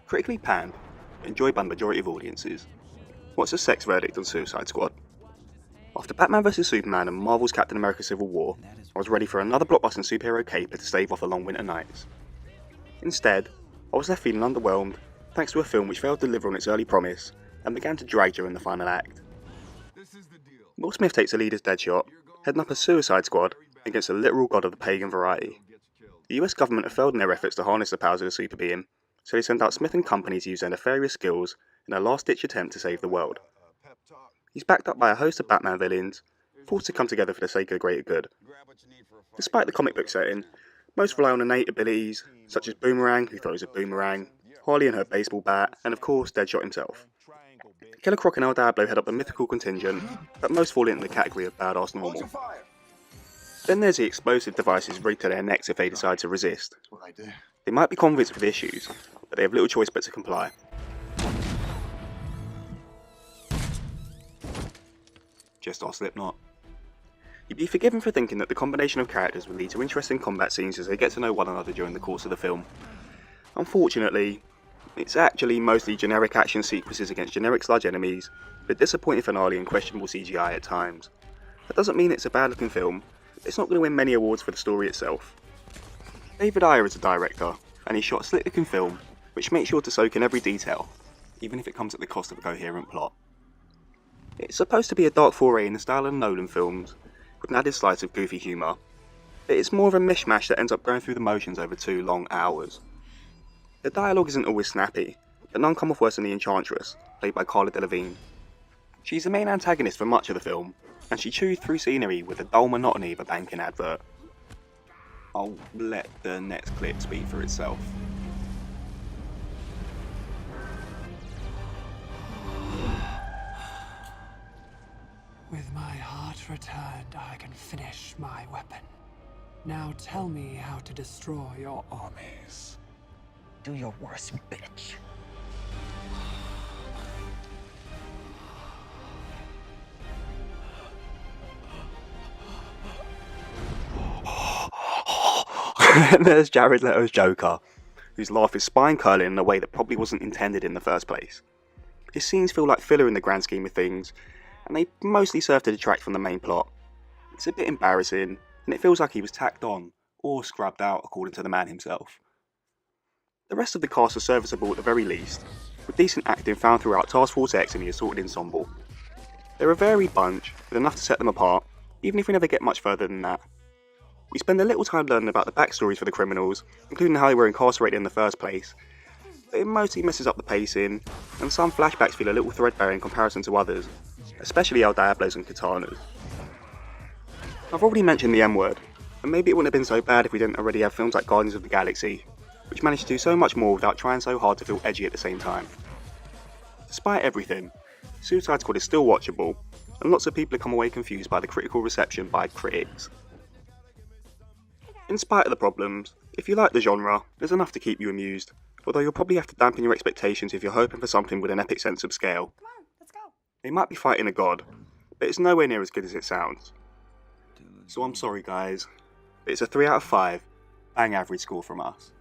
Critically panned, enjoyed by the majority of audiences. What's the sex verdict on Suicide Squad? After Batman vs Superman and Marvel's Captain America Civil War, I was ready for another blockbuster superhero caper to stave off the long winter nights. Instead, I was left feeling underwhelmed thanks to a film which failed to deliver on its early promise and began to drag during the final act. Will Smith takes the lead as Deadshot, heading up a Suicide Squad against the literal god of the pagan variety. The US government have failed in their efforts to harness the powers of the super being, so they send out Smith and company to use their nefarious skills in a last-ditch attempt to save the world. He's backed up by a host of Batman villains, forced to come together for the sake of the greater good. Despite the comic book setting, most rely on innate abilities, such as Boomerang, who throws a boomerang, Harley and her baseball bat, and of course Deadshot himself. Killer Croc and El Diablo head up the mythical contingent, but most fall into the category of badass normal. Then there's the explosive devices rigged to their necks if they decide to resist. They might be convicts with issues, but they have little choice but to comply. Just our Slipknot. You'd be forgiven for thinking that the combination of characters would lead to interesting combat scenes as they get to know one another during the course of the film. Unfortunately, it's actually mostly generic action sequences against generic sludge enemies, with a disappointing finale and questionable CGI at times. That doesn't mean it's a bad looking film, but it's not going to win many awards for the story itself. David Ayer is a director, and he shot a slick looking film, which makes sure to soak in every detail, even if it comes at the cost of a coherent plot. It's supposed to be a dark foray in the style of Nolan films, with an added slice of goofy humour, but it's more of a mishmash that ends up going through the motions over 2 long hours. The dialogue isn't always snappy, but none come off worse than the Enchantress, played by Cara Delevingne. She's the main antagonist for much of the film, and she chews through scenery with the dull monotony of a banking advert. I'll let the next clip speak for itself. With my heart returned, I can finish my weapon. Now tell me how to destroy your armies. Do your worst, bitch. And there's Jared Leto's Joker, whose laugh is spine-curling in a way that probably wasn't intended in the first place. His scenes feel like filler in the grand scheme of things, and they mostly serve to detract from the main plot. It's a bit embarrassing, and it feels like he was tacked on, or scrubbed out according to the man himself. The rest of the cast are serviceable at the very least, with decent acting found throughout Task Force X and the assorted ensemble. They're a varied bunch, with enough to set them apart, even if we never get much further than that. We spend a little time learning about the backstories for the criminals, including how they were incarcerated in the first place, but it mostly messes up the pacing, and some flashbacks feel a little threadbare in comparison to others, especially El Diablos and Katanas. I've already mentioned the M-word, and maybe it wouldn't have been so bad if we didn't already have films like Guardians of the Galaxy, which managed to do so much more without trying so hard to feel edgy at the same time. Despite everything, Suicide Squad is still watchable, and lots of people have come away confused by the critical reception by critics. In spite of the problems, if you like the genre, there's enough to keep you amused, although you'll probably have to dampen your expectations if you're hoping for something with an epic sense of scale. Come on, let's go. They might be fighting a god, but it's nowhere near as good as it sounds. So I'm sorry guys, but it's a 3 out of 5, bang average score from us.